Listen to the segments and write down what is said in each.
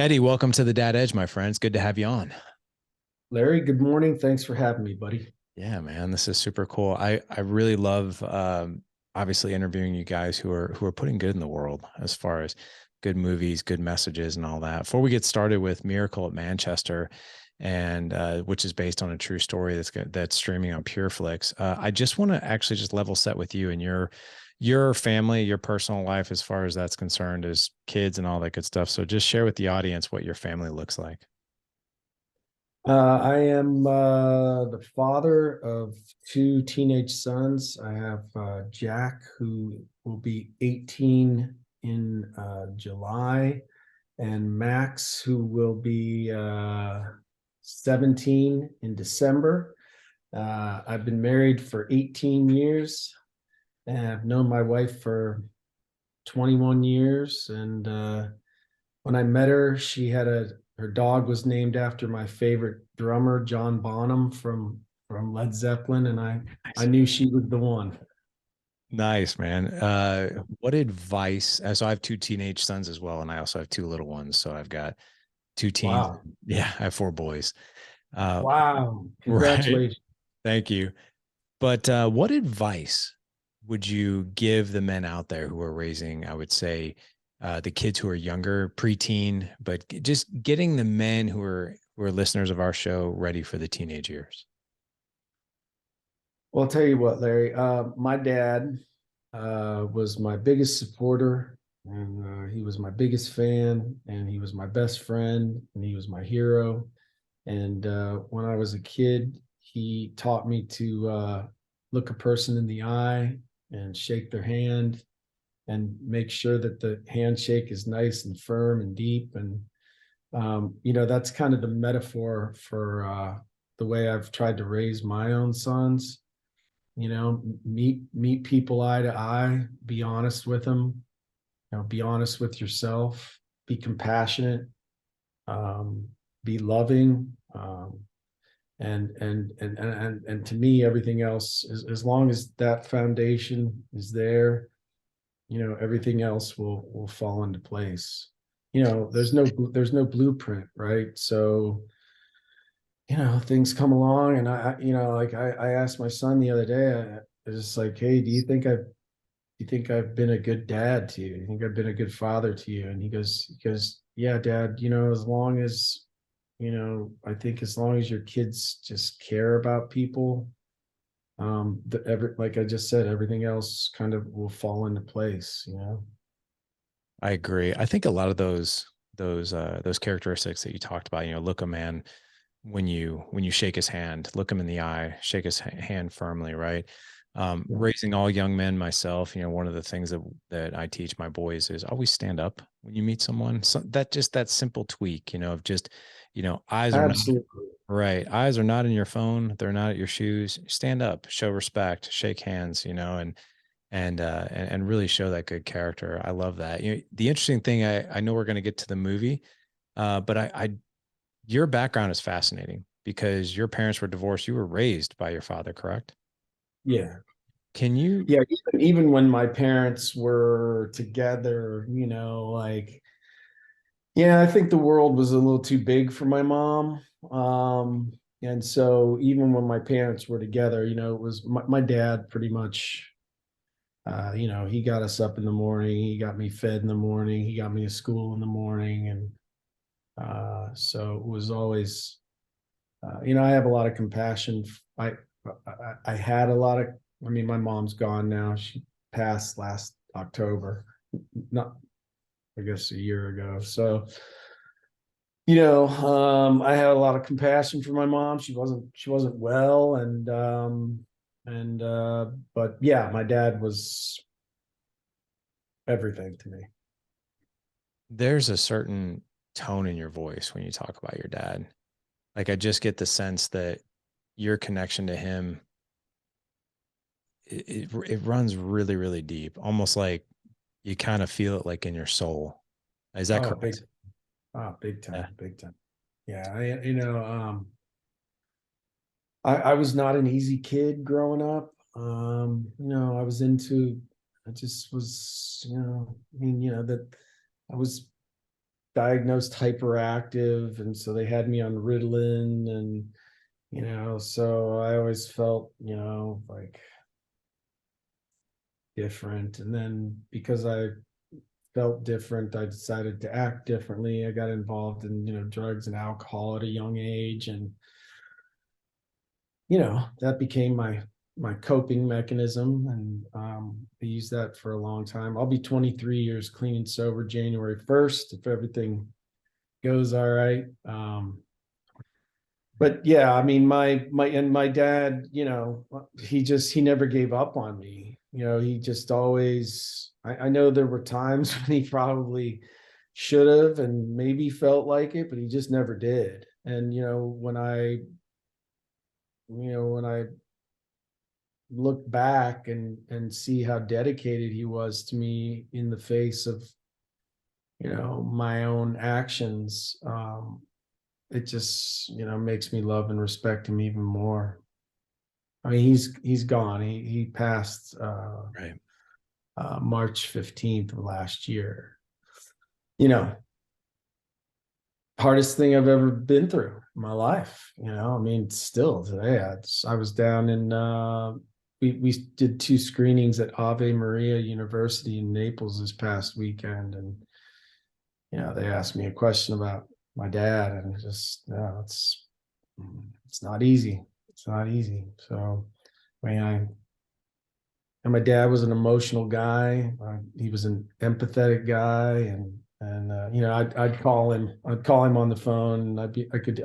Eddie, welcome to the Dad Edge, my friends. Good to have you on. Larry, good morning. Thanks for having me, buddy. Yeah, man, this is super cool. I really love obviously interviewing you guys who are putting good in the world as far as good movies, good messages, and all that. Before we get started with Miracle at Manchester, and which is based on a true story that's streaming on PureFlix. I just want to actually just level set with you and your family, your personal life as far as that's concerned, as kids and all that good stuff. So just share with the audience what your family looks like. I am the father of two teenage sons. I have Jack, who will be 18 in July, and Max, who will be 17 in December. I've been married for 18 years, and I've known my wife for 21 years. And when I met her, her dog was named after my favorite drummer, John Bonham from Led Zeppelin, and I knew she was the one. Nice, man. What advice? So I have two teenage sons as well, and I also have two little ones. So I've got two teens. Wow. Yeah, I have four boys. Uh, Wow. right. Congratulations. Thank you. But what advice would you give the men out there who are raising, I would say, the kids who are younger, preteen, but just getting the men who are listeners of our show ready for the teenage years? Well, I'll tell you what, Larry. My dad was my biggest supporter, and he was my biggest fan, and he was my best friend, and he was my hero. And when I was a kid, he taught me to look a person in the eye and shake their hand and make sure that the handshake is nice and firm and deep. And, that's kind of the metaphor for the way I've tried to raise my own sons. Meet people eye to eye, be honest with them, be honest with yourself, be compassionate, um, be loving, and to me, everything else is, as long as that foundation is there, everything else will fall into place. There's no blueprint, right? So things come along, and like I asked my son the other day, I was just like, hey, do you think I've been a good dad to you? Do you think I've been a good father to you? And he goes, yeah, Dad, as long as I think as long as your kids just care about people, like I just said, everything else kind of will fall into place. I agree. I think a lot of those characteristics that you talked about, look a man when you shake his hand, look him in the eye, shake his hand firmly, right? Yeah, Raising all young men myself, one of the things that I teach my boys is always stand up when you meet someone. So that simple tweak, of just, eyes are not absolutely. right. Eyes are not in your phone. They're not at your shoes. Stand up, show respect, shake hands, and really show that good character. I love that. The interesting thing, I know we're going to get to the movie, but your background is fascinating because your parents were divorced. You were raised by your father, correct? Yeah. Can you? Yeah, even when my parents were together, like, yeah, I think the world was a little too big for my mom. And so even when my parents were together, it was my dad pretty much, he got us up in the morning, he got me fed in the morning, he got me to school in the morning. And so it was always, I have a lot of compassion. I had a lot of, I mean, my mom's gone now. She passed last October, not, I guess, a year ago. So, I had a lot of compassion for my mom. She wasn't well. But yeah, my dad was everything to me. There's a certain tone in your voice when you talk about your dad. Like I just get the sense that your connection to him it runs really, really deep, almost like you kind of feel it like in your soul. Is that Oh, correct? big Yeah. time, big time. Yeah. I was not an easy kid growing up. I was into, I just was, I mean, that I was diagnosed hyperactive, and so they had me on Ritalin, and so I always felt, like different. And then because I felt different, I decided to act differently. I got involved in, drugs and alcohol at a young age, and that became my coping mechanism, and I used that for a long time. I'll be 23 years clean and sober January 1st if everything goes all right. But yeah, I mean, my dad, he never gave up on me. He just always. I know there were times when he probably should have and maybe felt like it, but he just never did. And when I look back and see how dedicated he was to me in the face of my own actions, it just makes me love and respect him even more. I mean, he's gone. He passed Right. March 15th of last year. You know, hardest thing I've ever been through in my life. I mean, still today, I was down in. We did 2 screenings at Ave Maria University in Naples this past weekend, and they asked me a question about my dad, and just it's not easy. It's not easy. So, I mean, and my dad was an emotional guy. He was an empathetic guy, and I'd call him on the phone, and I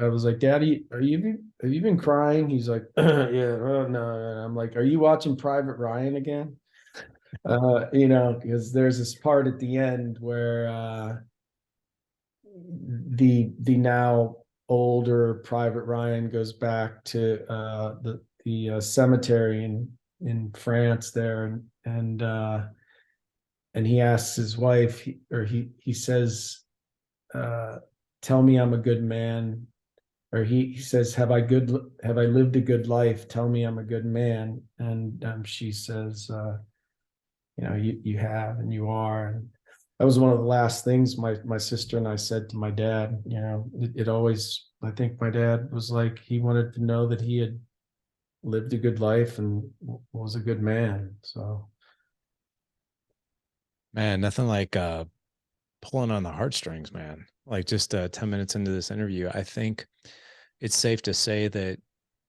was like, Daddy, have you been crying? He's like, yeah, oh, no. And I'm like, are you watching Private Ryan again? Because there's this part at the end where the now older Private Ryan goes back to the cemetery in France there, and he asks his wife, he says, uh, "Tell me I'm a good man," or he says, have I lived a good life? Tell me I'm a good man." And she says, you have, and you are. And that was one of the last things my sister and I said to my dad. It always, I think my dad was like, he wanted to know that he had lived a good life and was a good man. So Man, nothing like pulling on the heartstrings, man. Like just 10 minutes into this interview, I think it's safe to say that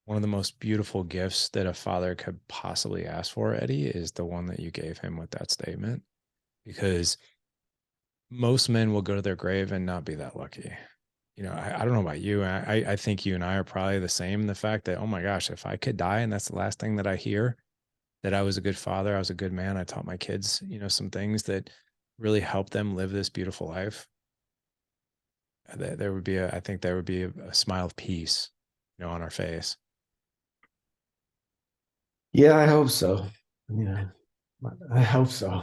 one of the most beautiful gifts that a father could possibly ask for, Eddie, is the one that you gave him with that statement. Because most men will go to their grave and not be that lucky. I don't know about you. I think you and I are probably the same in the fact that, oh my gosh, if I could die and that's the last thing that I hear, that I was a good father, I was a good man, I taught my kids, some things that really helped them live this beautiful life. There would be I think there would be a smile of peace, on our face. yeah, I hope so. You know, I hope so.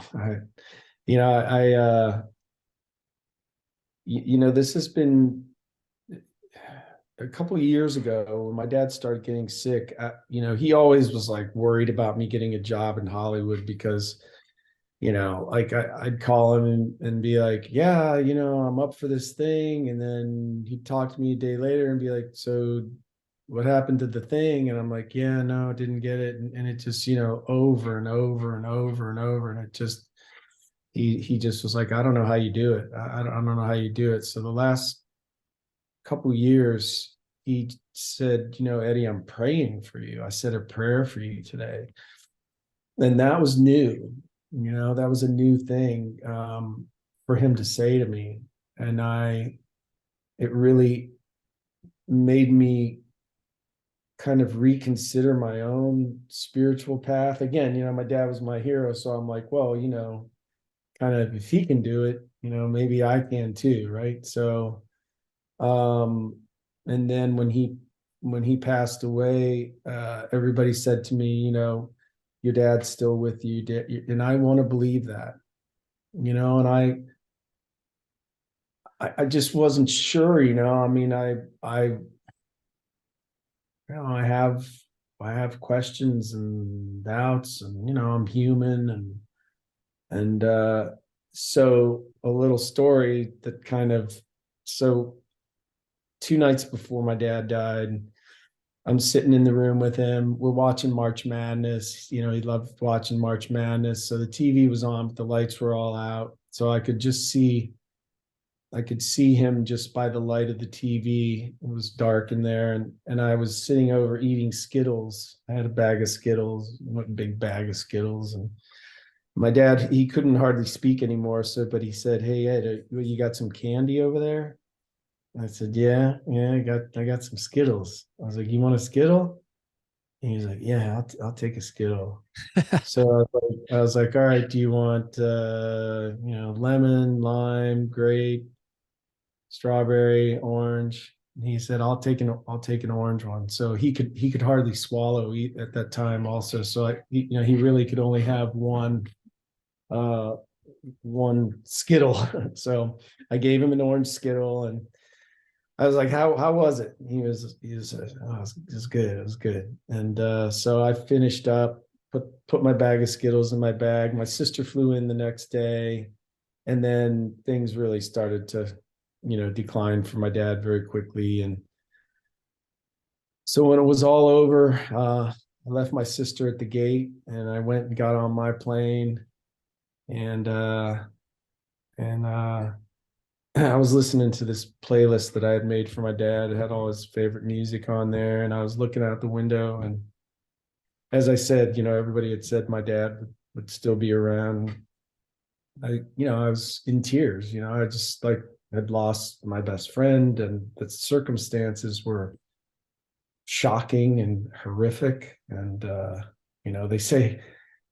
This has been a couple of years ago when my dad started getting sick. He always was like worried about me getting a job in Hollywood because, like I'd call him and be like, yeah, I'm up for this thing. And then he'd talk to me a day later and be like, so what happened to the thing? And I'm like, yeah, no, I didn't get it. And it just, over and over and over and over. And it just, he just was like, I don't know how you do it. I don't know how you do it. So the last couple of years, he said, Eddie, I'm praying for you. I said a prayer for you today. And that was new. That was a new thing for him to say to me. And it really made me kind of reconsider my own spiritual path. Again, my dad was my hero. So I'm like, well, kind of if he can do it, maybe I can too. Right. So, um, and then when he passed away, everybody said to me, your dad's still with you, and I want to believe that, and I just wasn't sure, I mean, I have questions and doubts, and I'm human, and so a little story that kind of, so 2 nights before my dad died, I'm sitting in the room with him. We're watching March Madness. You know, he loved watching March Madness. So the TV was on, but the lights were all out. So I could see him just by the light of the TV. It was dark in there. And I was sitting over eating Skittles. I had a bag of Skittles, a big bag of Skittles. And my dad, he couldn't hardly speak anymore. So, but he said, "Hey, Ed, you got some candy over there?" I said, yeah, I got some Skittles. I was like, "You want a Skittle?" And he was like, "Yeah, I'll take a Skittle." So I was like, "All right, do you want lemon, lime, grape, strawberry, orange?" And he said, I'll take an orange one." So he could hardly swallow at that time also. So he really could only have uh one Skittle. So I gave him an orange Skittle, and I was like, "How was it?" He was "Oh, it was good. It was good." And so I finished up, put my bag of Skittles in my bag. My sister flew in the next day, and then things really started to, decline for my dad very quickly. And so when it was all over, I left my sister at the gate, and I went and got on my plane, and and I was listening to this playlist that I had made for my dad. It had all his favorite music on there, and I was looking out the window. And as I said, everybody had said my dad would still be around. I was in tears. I just like had lost my best friend, and the circumstances were shocking and horrific. And they say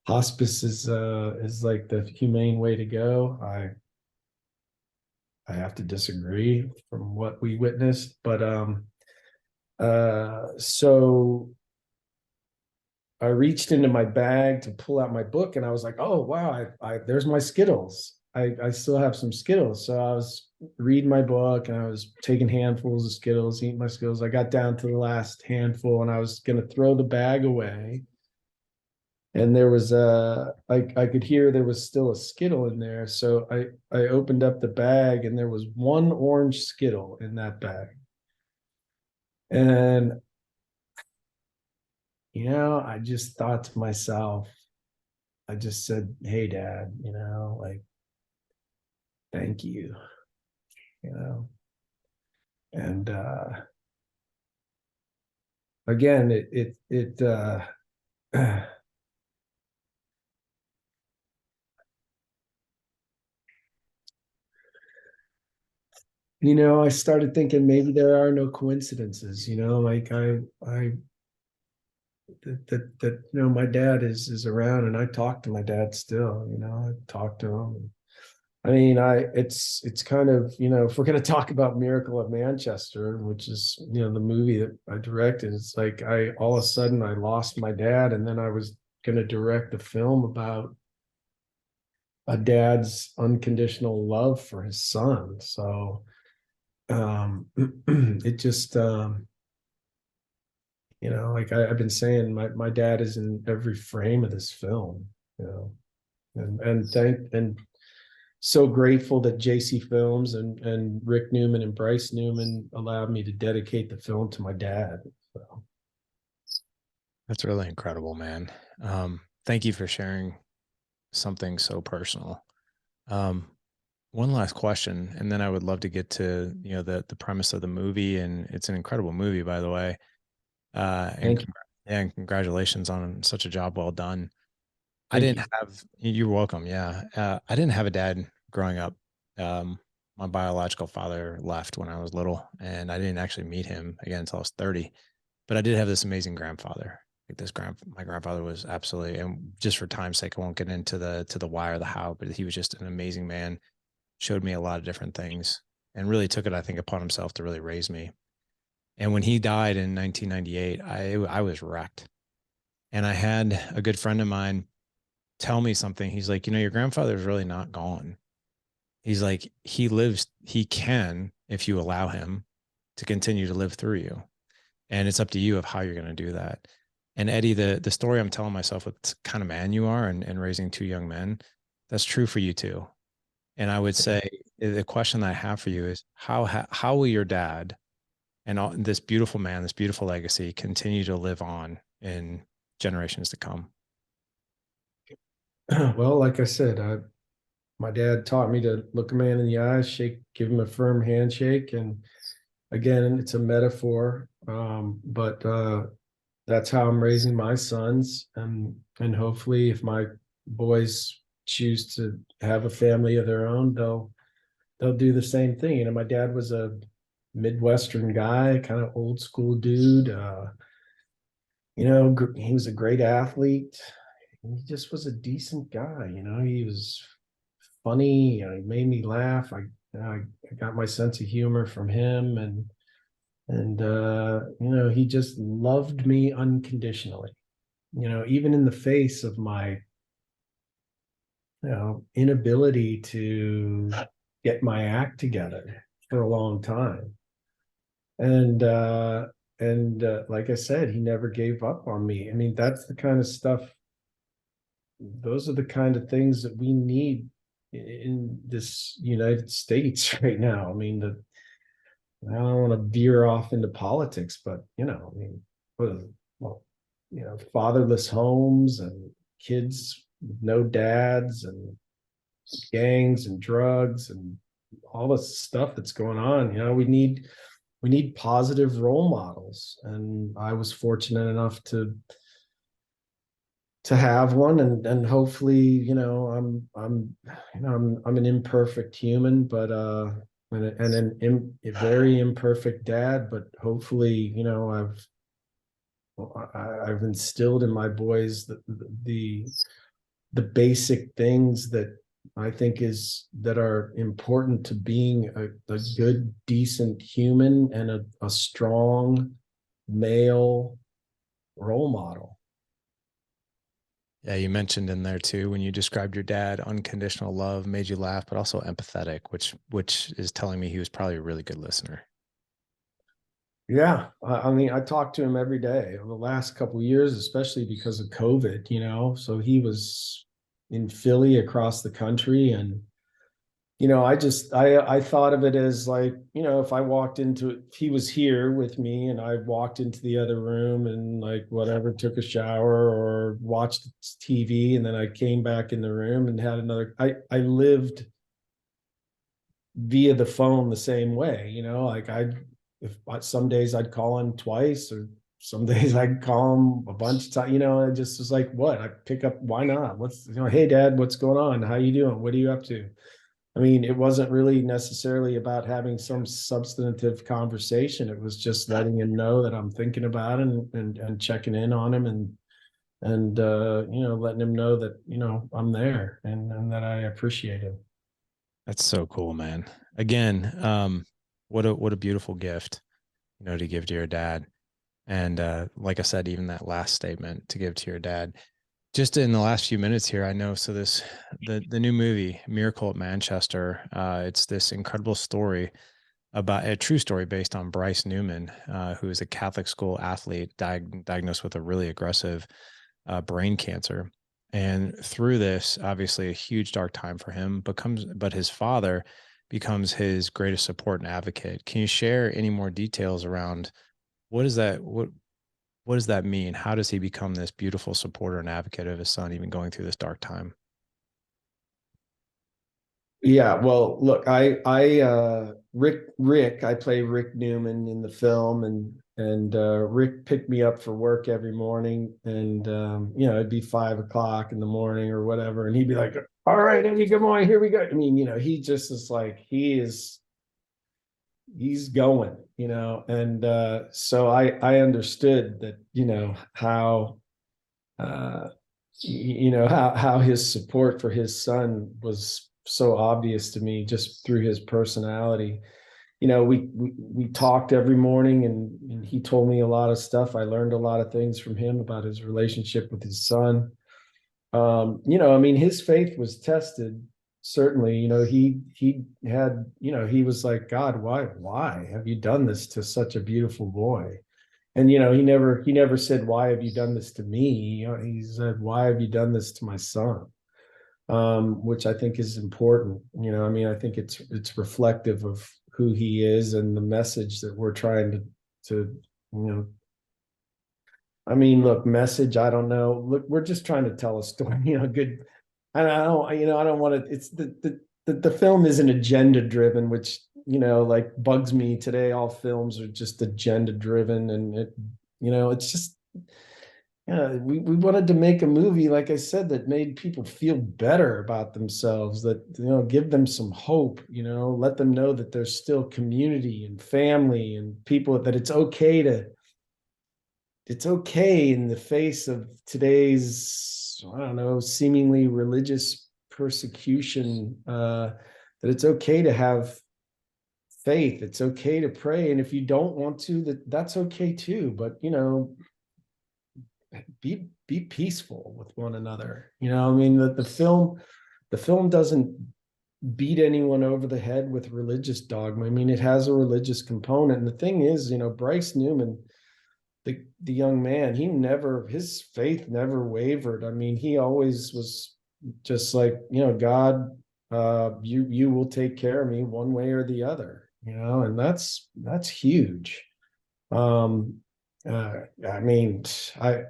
hospice is like the humane way to go. I have to disagree from what we witnessed, but so I reached into my bag to pull out my book, and I was like, "Oh wow, there's my Skittles. I still have some Skittles." So I was reading my book, and I was taking handfuls of Skittles, eating my Skittles. I got down to the last handful, and I was gonna throw the bag away, and there was I could hear there was still a Skittle in there. So I opened up the bag, and there was one orange Skittle in that bag. And I just thought to myself, I just said, "Hey dad, like, thank you." you know and again, I started thinking maybe there are no coincidences. Like I that my dad is around, and I talk to my dad still. I talk to him. I mean, it's kind of, if we're going to talk about Miracle at Manchester, which is, the movie that I directed, it's like all of a sudden I lost my dad, and then I was going to direct a film about a dad's unconditional love for his son. So it just like I've been saying, my dad is in every frame of this film, and so grateful that JC Films and Rick Newman and Bryce Newman allowed me to dedicate the film to my dad. So That's really incredible, man. Thank you for sharing something so personal. Um, one last question, and then I would love to get to the premise of the movie, and it's an incredible movie, by the way. And thank you. yeah, and congratulations on such a job well done. I Thank didn't you. have. You're welcome. Yeah, I didn't have a dad growing up. Um, my biological father left when I was little, and I didn't actually meet him again until I was 30. But I did have this amazing grandfather. Like my grandfather was absolutely, and just for time's sake, I won't get into the why or the how, but he was just an amazing man. Showed me a lot of different things, and really took it, I think, upon himself to really raise me. And when he died in 1998, I was wrecked. And I had a good friend of mine tell me something. He's like, your grandfather's really not gone. He's like, he can, if you allow him to continue to live through you. And it's up to you of how you're going to do that. And Eddie, the story I'm telling myself with kind of man you are and raising two young men, that's true for you too. And I would say the question that I have for you is how will your dad and this beautiful man, this beautiful legacy continue to live on in generations to come? Well, like I said, my dad taught me to look a man in the eyes, give him a firm handshake. And again, it's a metaphor, but that's how I'm raising my sons. And hopefully, if my boys choose to have a family of their own, they'll do the same thing. You know, my dad was a Midwestern guy, kind of old school dude. He was a great athlete. He just was a decent guy. You know, he was funny. He made me laugh. I got my sense of humor from him, and he just loved me unconditionally. You know, even in the face of my inability to get my act together for a long time. And like I said, he never gave up on me. I mean, that's the kind of stuff, those are the kind of things that we need in this United States right now. I mean, I don't want to veer off into politics, but I mean, what is it? Well, fatherless homes and kids with no dads and gangs and drugs and all this stuff that's going on. We need positive role models, and I was fortunate enough to have one, and hopefully, I'm an imperfect human, but a very imperfect dad, but hopefully, I've instilled in my boys the basic things that I think that are important to being a good, decent human and a strong male role model. Yeah, you mentioned in there too when you described your dad, unconditional love made you laugh, but also empathetic, which is telling me he was probably a really good listener. Yeah, I mean, I talk to him every day over the last couple of years, especially because of COVID. So he was in Philly across the country, and I thought of it as like, if I walked if he was here with me and I walked into the other room and like whatever, took a shower or watched TV, and then I came back in the room and had I lived via the phone the same way, like if some days I'd call him twice, or some days I'd call him a bunch of times, it just was like, what, I pick up, why not? Hey dad, what's going on? How you doing? What are you up to? I mean, it wasn't really necessarily about having some substantive conversation. It was just letting him know that I'm thinking about him, and checking in on him, and letting him know that, I'm there, and that I appreciate him. That's so cool, man. Again, what a beautiful gift, to give to your dad. And like I said, even that last statement to give to your dad. Just in the last few minutes here, I know. So the new movie Miracle at Manchester. It's this incredible story about a true story based on Bryce Newman, who is a Catholic school athlete diagnosed with a really aggressive brain cancer. And through this, obviously a huge dark time for him, but his father becomes his greatest support and advocate. Can you share any more details around what is that? What does that mean? How does he become this beautiful supporter and advocate of his son, even going through this dark time? Yeah, well, look, Rick, I play Rick Newman in the film, and Rick picked me up for work every morning, and it'd be 5 o'clock in the morning or whatever, and he'd be like, "All right, Eddie, good morning, here we go." I mean, he just is like, he's going, and so I understood that, how how his support for his son was so obvious to me just through his personality. We talked every morning, and he told me a lot of stuff. I learned a lot of things from him about his relationship with his son. I mean, his faith was tested. Certainly, he had, he was like, God, why have you done this to such a beautiful boy? And he never said, why have you done this to me? He said, why have you done this to my son? which I think is important. I mean, I think it's reflective of who he is and the message that we're trying to I mean, look, message, I don't know. Look, we're just trying to tell a story, good. I don't, I don't want to, it's the film isn't agenda driven, which, like bugs me today. All films are just agenda driven and it's just, yeah, we wanted to make a movie, like I said, that made people feel better about themselves, that, give them some hope, let them know that there's still community and family and people, that it's okay in the face of today's, I don't know, seemingly religious persecution, that it's okay to have faith. It's okay to pray. And if you don't want to, that's okay too. But, be peaceful with one another. I mean, the film doesn't beat anyone over the head with religious dogma. I mean, it has a religious component. And the thing is, Bryce Newman, the young man, his faith never wavered. I mean, he always was just like, God, you will take care of me one way or the other, and that's huge. um I mean, I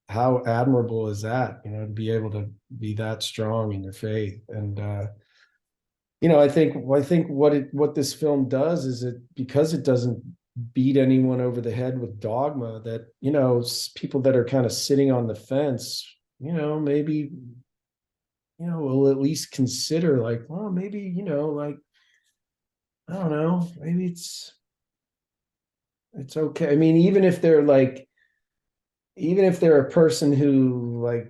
how admirable is that, to be able to be that strong in your faith. And I think what this film does is, because it doesn't beat anyone over the head with dogma, that people that are kind of sitting on the fence, maybe will at least consider, like, well, maybe, like, I don't know, maybe it's okay. I mean, even if they're a person who, like,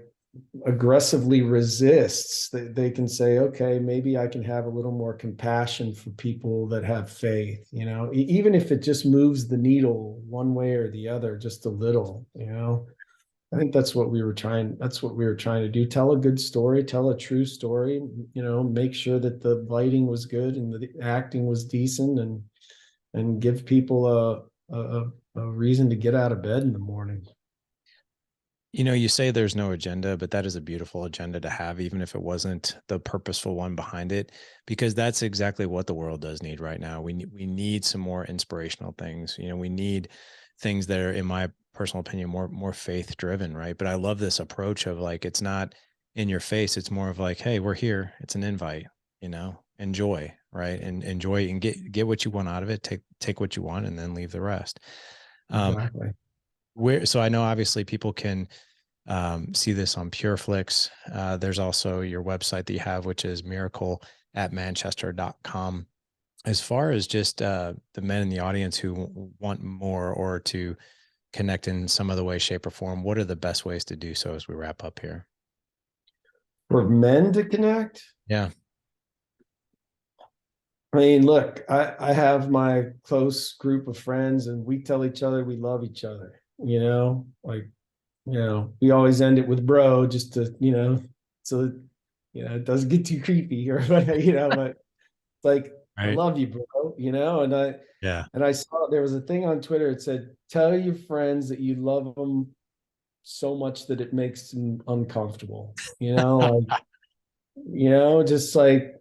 aggressively resists, they can say, okay, maybe I can have a little more compassion for people that have faith, even if it just moves the needle one way or the other, just a little. I think that's what we were trying to do. Tell a good story, tell a true story, make sure that the lighting was good and the acting was decent, and give people a reason to get out of bed in the morning. You say there's no agenda, but that is a beautiful agenda to have, even if it wasn't the purposeful one behind it, because that's exactly what the world does need right now. We need some more inspirational things. We need things that are, in my personal opinion, more faith driven, right? But I love this approach of, like, it's not in your face. It's more of like, hey, we're here. It's an invite. Enjoy, right? And enjoy and get what you want out of it. Take what you want, and then leave the rest. Um, Exactly. so I know obviously people can see this on PureFlix. There's also your website that you have, which is miracle@manchester.com. As far as just the men in the audience who want more, or to connect in some other way, shape, or form, what are the best ways to do so as we wrap up here? For men to connect, Yeah. I mean, look, I have my close group of friends, and we tell each other we love each other, like, we always end it with bro, just to, so, it doesn't get too creepy, or, but it's like, I Right. love you, bro, Yeah. and I saw there was a thing on Twitter. It said, tell your friends that you love them so much that it makes them uncomfortable, like, just like,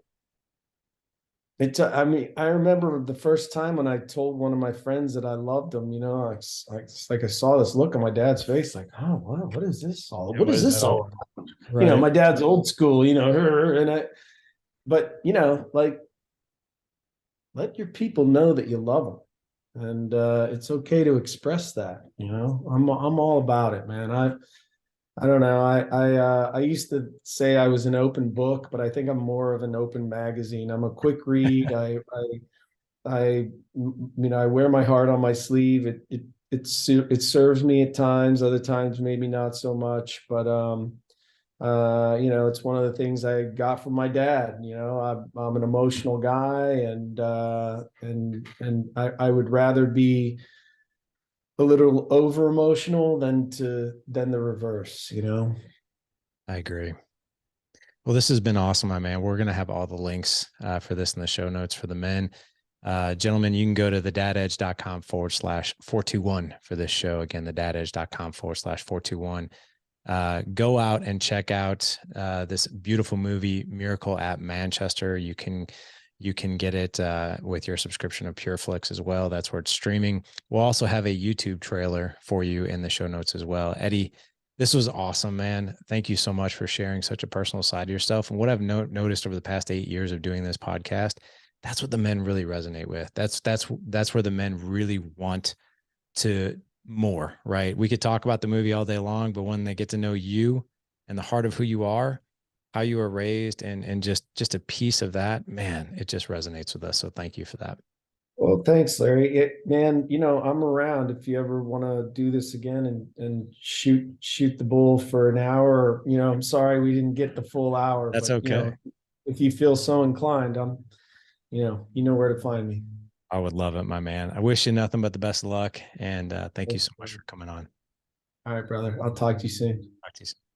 I mean, I remember the first time when I told one of my friends that I loved them, it's like I saw this look on my dad's face, like, oh, what is this all? Yeah, What what is is that this all all? about? Right. My dad's old school, and but like, let your people know that you love them, and it's okay to express that. I'm all about it, man. I don't know. I used to say I was an open book, but I think I'm more of an open magazine. I'm a quick read. I wear my heart on my sleeve. It serves me at times. Other times, maybe not so much. But it's one of the things I got from my dad. I'm an emotional guy, and I would rather be a little over emotional than the reverse. I agree. Well, this has been awesome, my man. We're going to have all the links for this in the show notes for the men. Gentlemen, you can go to thedadedge.com/421 for this show. Again, thedadedge.com/421. Go out and check out this beautiful movie, Miracle at Manchester. You can get it with your subscription of PureFlix as well. That's where it's streaming. We'll also have a YouTube trailer for you in the show notes as well. Eddie, this was awesome, man. Thank you so much for sharing such a personal side of yourself. And what I've noticed over the past 8 years of doing this podcast, that's what the men really resonate with. That's where the men really want to more, right? We could talk about the movie all day long, but when they get to know you and the heart of who you are, how you were raised, and just a piece of that, man, it just resonates with us. So thank you for that. Well, thanks, Larry. Man, I'm around if you ever want to do this again and shoot the bull for an hour. I'm sorry we didn't get the full hour, That's but okay. if you feel so inclined, you know where to find me. I would love it, my man. I wish you nothing but the best of luck, and thank you Thanks, so much man. for coming on. All right, brother. I'll talk to you soon. Talk to you soon.